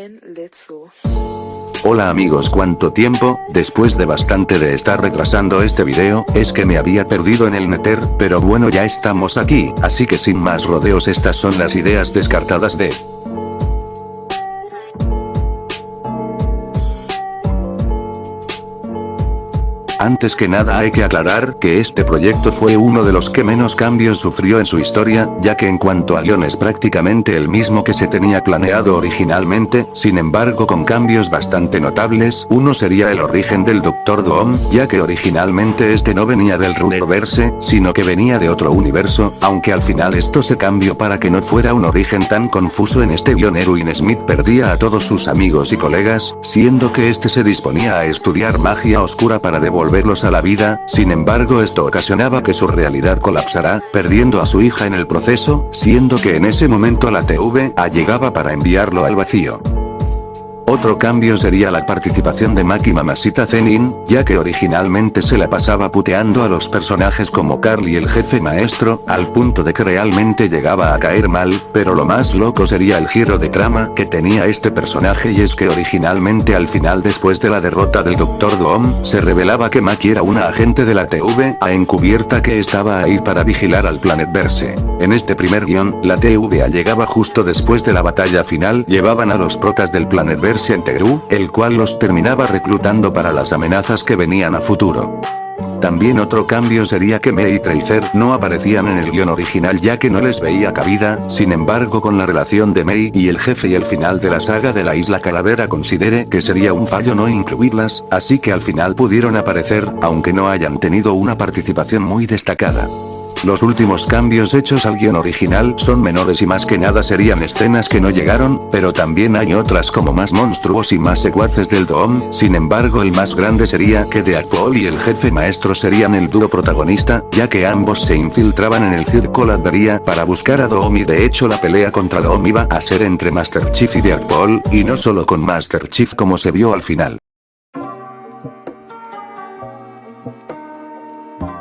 Man, let's go. Hola amigos, ¿cuánto tiempo? Después de bastante de estar retrasando este video, es que me había perdido en el Nether, pero bueno, ya estamos aquí, así que sin más rodeos, estas son las ideas descartadas de... Antes que nada hay que aclarar que este proyecto fue uno de los que menos cambios sufrió en su historia, ya que en cuanto a guión es prácticamente el mismo que se tenía planeado originalmente, sin embargo con cambios bastante notables. Uno sería el origen del Dr. Doom, ya que originalmente este no venía del Rulerverse, sino que venía de otro universo, aunque al final esto se cambió para que no fuera un origen tan confuso. En este guión Erwin Smith perdía a todos sus amigos y colegas, siendo que este se disponía a estudiar magia oscura para devolverlos a la vida. Sin embargo, esto ocasionaba que su realidad colapsara, perdiendo a su hija en el proceso, siendo que en ese momento la TVA llegaba para enviarlo al vacío. Otro cambio sería la participación de Maki Mamacita Zenin, ya que originalmente se la pasaba puteando a los personajes como Carl y el jefe maestro, al punto de que realmente llegaba a caer mal, pero lo más loco sería el giro de trama que tenía este personaje, y es que originalmente al final, después de la derrota del Dr. Doom, se revelaba que Maki era una agente de la TVA encubierta que estaba ahí para vigilar al Planetverse. En este primer guión, la TVA llegaba justo después de la batalla final, llevaban a los protas del Planetverse en Tegru, el cual los terminaba reclutando para las amenazas que venían a futuro. También otro cambio sería que Mei y Tracer no aparecían en el guión original, ya que no les veía cabida. Sin embargo, con la relación de Mei y el jefe y el final de la saga de la Isla Calavera, consideré que sería un fallo no incluirlas, así que al final pudieron aparecer, aunque no hayan tenido una participación muy destacada. Los últimos cambios hechos al guión original son menores y más que nada serían escenas que no llegaron, pero también hay otras como más monstruos y más secuaces del Doom. Sin embargo, el más grande sería que Deadpool y el jefe maestro serían el dúo protagonista, ya que ambos se infiltraban en el Circo Ladveria para buscar a Doom, y de hecho la pelea contra Doom iba a ser entre Master Chief y Deadpool, y no solo con Master Chief como se vio al final.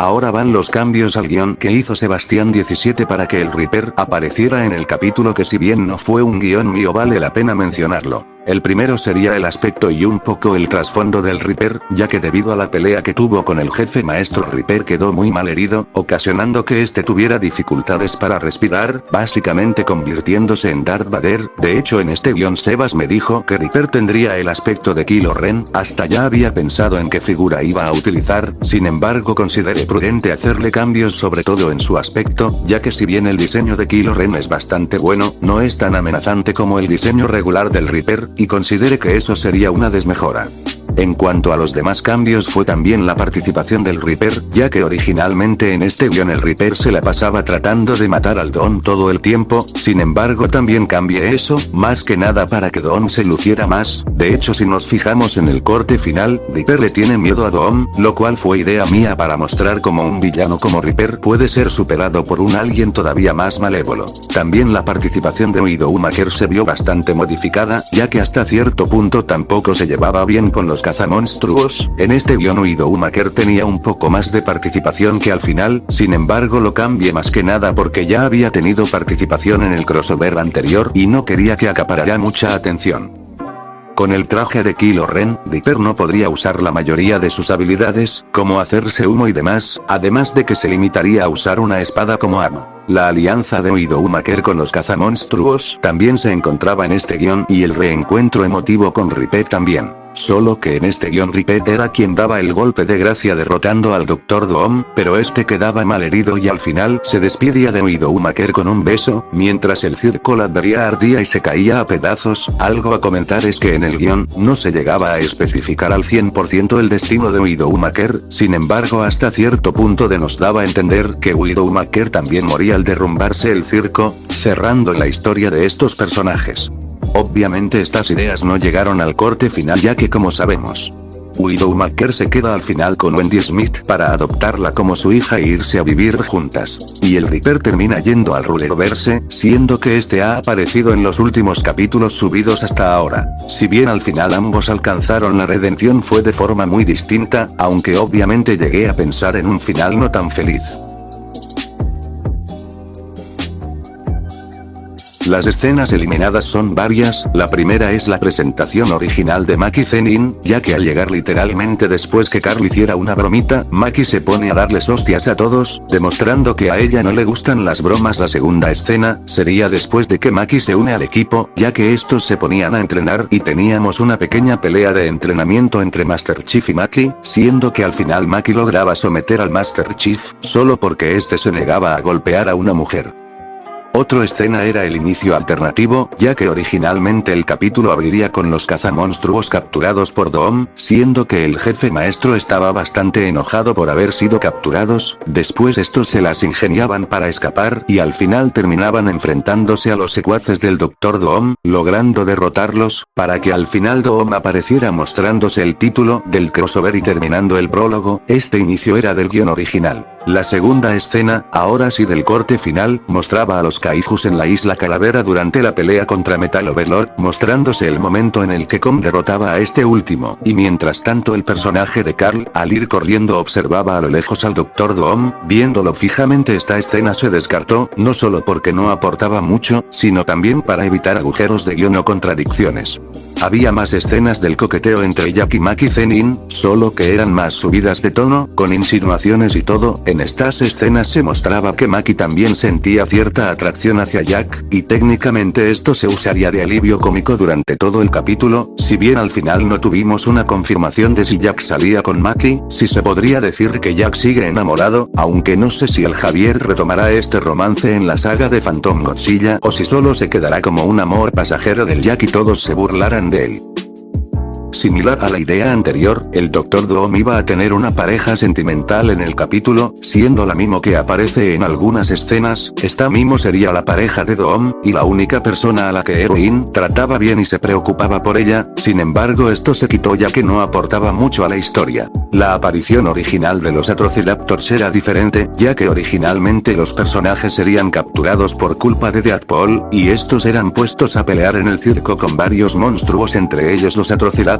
Ahora van los cambios al guión que hizo Sebastián 17 para que el Reaper apareciera en el capítulo, que si bien no fue un guión mío, vale la pena mencionarlo. El primero sería el aspecto y un poco el trasfondo del Reaper, ya que debido a la pelea que tuvo con el jefe maestro, Reaper quedó muy mal herido, ocasionando que este tuviera dificultades para respirar, básicamente convirtiéndose en Darth Vader. De hecho, en este guión Sebas me dijo que Reaper tendría el aspecto de Kylo Ren, hasta ya había pensado en qué figura iba a utilizar. Sin embargo, consideré prudente hacerle cambios, sobre todo en su aspecto, ya que si bien el diseño de Kylo Ren es bastante bueno, no es tan amenazante como el diseño regular del Reaper, y consideré que eso sería una desmejora. En cuanto a los demás cambios, fue también la participación del Reaper, ya que originalmente en este guión el Reaper se la pasaba tratando de matar al Doom todo el tiempo. Sin embargo, también cambié eso, más que nada para que Doom se luciera más. De hecho, si nos fijamos en el corte final, Reaper le tiene miedo a Doom, lo cual fue idea mía para mostrar cómo un villano como Reaper puede ser superado por un alguien todavía más malévolo. También la participación de Widowmaker se vio bastante modificada, ya que hasta cierto punto tampoco se llevaba bien con los cazamonstruos. En este guión Widowmaker tenía un poco más de participación que al final. Sin embargo, lo cambié más que nada porque ya había tenido participación en el crossover anterior y no quería que acaparara mucha atención. Con el traje de Kylo Ren, Reaper no podría usar la mayoría de sus habilidades, como hacerse humo y demás, además de que se limitaría a usar una espada como arma. La alianza de Widowmaker con los cazamonstruos también se encontraba en este guión, y el reencuentro emotivo con Reaper también. Solo que en este guión Reaper era quien daba el golpe de gracia derrotando al Dr. Doom, pero este quedaba mal herido y al final se despedía de Widowmaker con un beso, mientras el Circo Ladveria ardía y se caía a pedazos. Algo a comentar es que en el guión no se llegaba a especificar al 100% el destino de Widowmaker. Sin embargo, hasta cierto punto nos daba a entender que Widowmaker también moría al derrumbarse el circo, cerrando la historia de estos personajes. Obviamente estas ideas no llegaron al corte final, ya que como sabemos, Widowmaker se queda al final con Wendy Smith para adoptarla como su hija e irse a vivir juntas. Y el Reaper termina yendo al Rulerverse, siendo que este ha aparecido en los últimos capítulos subidos hasta ahora. Si bien al final ambos alcanzaron la redención, fue de forma muy distinta, aunque obviamente llegué a pensar en un final no tan feliz. Las escenas eliminadas son varias, la primera es la presentación original de Maki Zenin, ya que al llegar literalmente después que Carl hiciera una bromita, Maki se pone a darles hostias a todos, demostrando que a ella no le gustan las bromas. La segunda escena, sería después de que Maki se une al equipo, ya que estos se ponían a entrenar y teníamos una pequeña pelea de entrenamiento entre Master Chief y Maki, siendo que al final Maki lograba someter al Master Chief, solo porque este se negaba a golpear a una mujer. Otra escena era el inicio alternativo, ya que originalmente el capítulo abriría con los cazamonstruos capturados por Doom, siendo que el jefe maestro estaba bastante enojado por haber sido capturados, después estos se las ingeniaban para escapar y al final terminaban enfrentándose a los secuaces del Dr. Doom, logrando derrotarlos, para que al final Doom apareciera mostrándose el título del crossover y terminando el prólogo. Este inicio era del guión original. La segunda escena, ahora sí del corte final, mostraba a los Kaijus en la isla Calavera durante la pelea contra Metal Overlord, mostrándose el momento en el que Kong derrotaba a este último, y mientras tanto el personaje de Carl, al ir corriendo observaba a lo lejos al Dr. Doom, viéndolo fijamente. Esta escena se descartó, no solo porque no aportaba mucho, sino también para evitar agujeros de guión o contradicciones. Había más escenas del coqueteo entre Jack y Maki Zenin, solo que eran más subidas de tono, con insinuaciones y todo. En estas escenas se mostraba que Maki también sentía cierta atracción hacia Jack, y técnicamente esto se usaría de alivio cómico durante todo el capítulo, si bien al final no tuvimos una confirmación de si Jack salía con Maki, sí se podría decir que Jack sigue enamorado, aunque no sé si el Javier retomará este romance en la saga de Phantom Godzilla o si solo se quedará como un amor pasajero del Jack y todos se burlarán de él. Similar a la idea anterior, el Dr. Doom iba a tener una pareja sentimental en el capítulo, siendo la Mimo que aparece en algunas escenas. Esta Mimo sería la pareja de Doom, y la única persona a la que Heroine trataba bien y se preocupaba por ella. Sin embargo, esto se quitó ya que no aportaba mucho a la historia. La aparición original de los Atrociraptors era diferente, ya que originalmente los personajes serían capturados por culpa de Deadpool, y estos eran puestos a pelear en el circo con varios monstruos, entre ellos los Atrociraptors,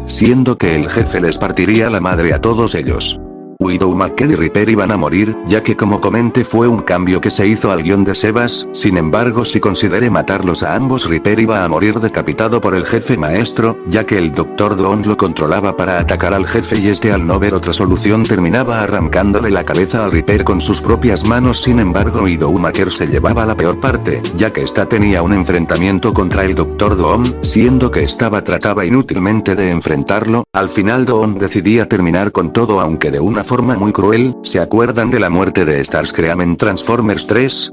siendo que el jefe les partiría la madre a todos ellos. Widowmaker y Reaper iban a morir, ya que como comenté fue un cambio que se hizo al guión de Sebas. Sin embargo, si consideré matarlos a ambos, Reaper iba a morir decapitado por el jefe maestro, ya que el Dr. Doom lo controlaba para atacar al jefe y este, al no ver otra solución, terminaba arrancándole la cabeza a Reaper con sus propias manos. Sin embargo, Widowmaker se llevaba la peor parte, ya que esta tenía un enfrentamiento contra el Dr. Doom, siendo que esta trataba inútilmente de enfrentarlo. Al final Doom decidía terminar con todo, aunque de una forma muy cruel. ¿Se acuerdan de la muerte de Starscream en Transformers 3?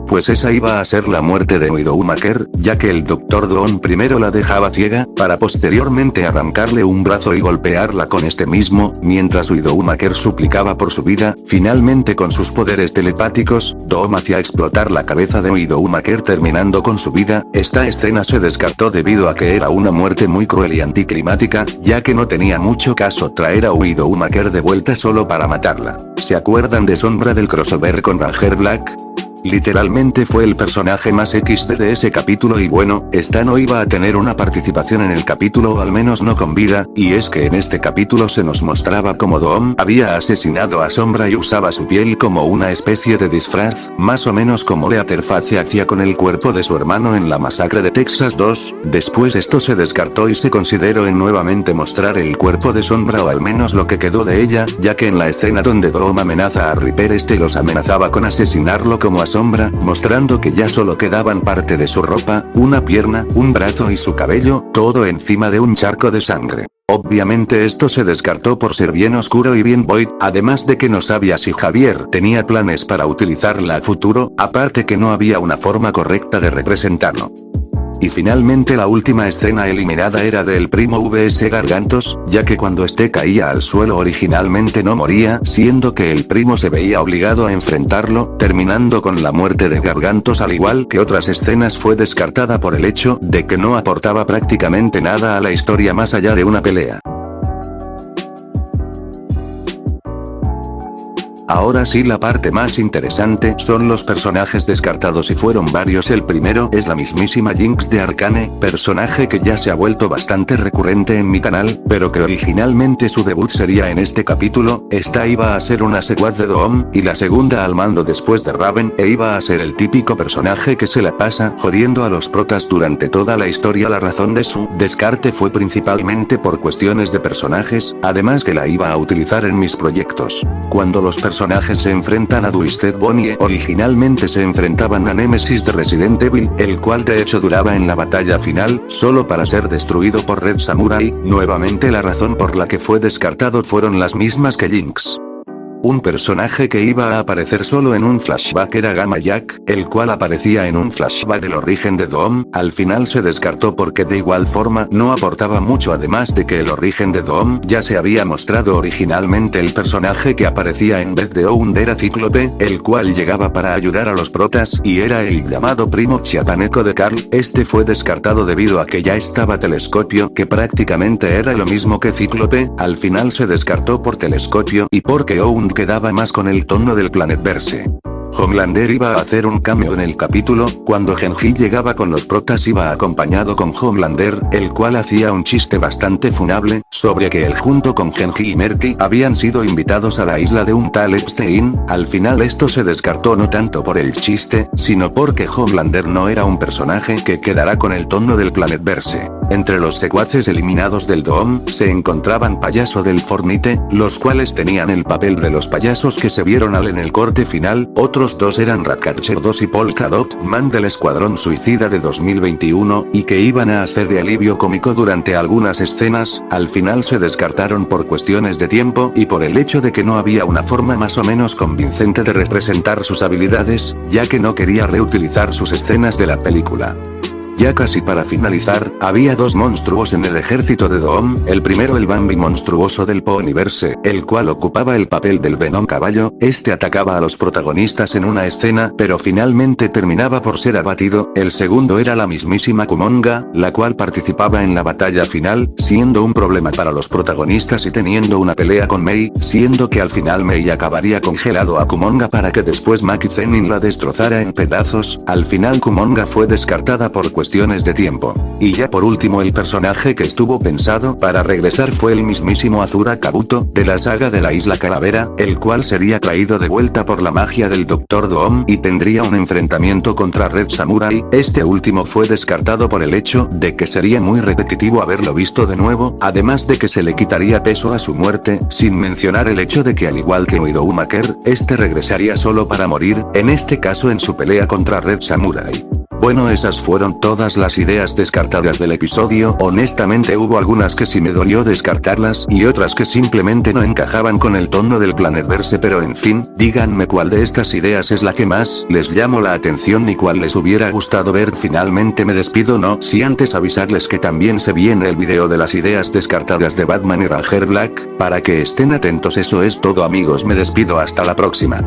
Pues esa iba a ser la muerte de Widowmaker, ya que el Dr. Doom primero la dejaba ciega, para posteriormente arrancarle un brazo y golpearla con este mismo, mientras Widowmaker suplicaba por su vida. Finalmente, con sus poderes telepáticos, Doom hacía explotar la cabeza de Widowmaker terminando con su vida. Esta escena se descartó debido a que era una muerte muy cruel y anticlimática, ya que no tenía mucho caso traer a Widowmaker de vuelta solo para matarla. ¿Se acuerdan de Sombra del crossover con Ranger Black? Literalmente fue el personaje más XD de ese capítulo, y bueno, esta no iba a tener una participación en el capítulo, o al menos no con vida, y es que en este capítulo se nos mostraba como Doom había asesinado a Sombra y usaba su piel como una especie de disfraz, más o menos como Leatherface hacía con el cuerpo de su hermano en la masacre de Texas 2. Después esto se descartó y se consideró en nuevamente mostrar el cuerpo de Sombra, o al menos lo que quedó de ella, ya que en la escena donde Doom amenaza a Reaper, este los amenazaba con asesinarlo como a Sombra, mostrando que ya solo quedaban parte de su ropa, una pierna, un brazo y su cabello, todo encima de un charco de sangre. Obviamente esto se descartó por ser bien oscuro y bien void, además de que no sabía si Javier tenía planes para utilizarla a futuro, aparte que no había una forma correcta de representarlo. Y finalmente la última escena eliminada era del primo vs Gargantos, ya que cuando este caía al suelo originalmente no moría, siendo que el primo se veía obligado a enfrentarlo, terminando con la muerte de Gargantos. Al igual que otras escenas, fue descartada por el hecho de que no aportaba prácticamente nada a la historia más allá de una pelea. Ahora sí, la parte más interesante son los personajes descartados y fueron varios. El primero es la mismísima Jinx de Arcane, personaje que ya se ha vuelto bastante recurrente en mi canal, pero que originalmente su debut sería en este capítulo. Esta iba a ser una secuaz de Doom, y la segunda al mando después de Raven, e iba a ser el típico personaje que se la pasa jodiendo a los protas durante toda la historia. La razón de su descarte fue principalmente por cuestiones de personajes, además que la iba a utilizar en mis proyectos. Cuando los personajes se enfrentan a Twisted Bonnie, originalmente se enfrentaban a Nemesis de Resident Evil, el cual de hecho duraba en la batalla final, solo para ser destruido por Red Samurai. Nuevamente la razón por la que fue descartado fueron las mismas que Jinx. Un personaje que iba a aparecer solo en un flashback era Gamma Jack, el cual aparecía en un flashback del origen de Doom. Al final se descartó porque de igual forma no aportaba mucho, además de que el origen de Doom ya se había mostrado originalmente. El personaje que aparecía en vez de Ound era Cíclope, el cual llegaba para ayudar a los protas, y era el llamado primo chiapaneco de Carl. Este fue descartado debido a que ya estaba Telescopio, que prácticamente era lo mismo que Cíclope. Al final se descartó por Telescopio y porque Ound quedaba más con el tono del Planetverse. Homelander iba a hacer un cambio en el capítulo. Cuando Genji llegaba con los protas iba acompañado con Homelander, el cual hacía un chiste bastante funable, sobre que él junto con Genji y Merky habían sido invitados a la isla de un tal Epstein. Al final esto se descartó no tanto por el chiste, sino porque Homelander no era un personaje que quedará con el tono del Planetverse. Entre los secuaces eliminados del Doom, se encontraban Payaso del Fortnite, los cuales tenían el papel de los payasos que se vieron en el corte final. Otros dos eran Ratcatcher 2 y Polka Dot Man del Escuadrón Suicida de 2021, y que iban a hacer de alivio cómico durante algunas escenas. Al final se descartaron por cuestiones de tiempo y por el hecho de que no había una forma más o menos convincente de representar sus habilidades, ya que no quería reutilizar sus escenas de la película. Ya casi para finalizar, había dos monstruos en el ejército de Doom. El primero, el Bambi monstruoso del Ponyverse, el cual ocupaba el papel del Venom caballo. Este atacaba a los protagonistas en una escena, pero finalmente terminaba por ser abatido. El segundo era la mismísima Kumonga, la cual participaba en la batalla final, siendo un problema para los protagonistas y teniendo una pelea con Mei, siendo que al final Mei acabaría congelado a Kumonga para que después Maki Zenin la destrozara en pedazos. Al final Kumonga fue descartada por cuestiones de tiempo. Y ya por último, el personaje que estuvo pensado para regresar fue el mismísimo Azura Kabuto, de la saga de la Isla Calavera, el cual sería traído de vuelta por la magia del Dr. Doom y tendría un enfrentamiento contra Red Samurai. Este último fue descartado por el hecho de que sería muy repetitivo haberlo visto de nuevo, además de que se le quitaría peso a su muerte, sin mencionar el hecho de que al igual que Widowmaker, este regresaría solo para morir, en este caso en su pelea contra Red Samurai. Bueno, esas fueron todas las ideas descartadas del episodio. Honestamente hubo algunas que sí me dolió descartarlas y otras que simplemente no encajaban con el tono del Planetverse, pero en fin, díganme cuál de estas ideas es la que más les llamó la atención y cuál les hubiera gustado ver. Finalmente me despido, no si antes avisarles que también se viene el video de las ideas descartadas de Batman y Ranger Black, para que estén atentos. Eso es todo, amigos, me despido, hasta la próxima.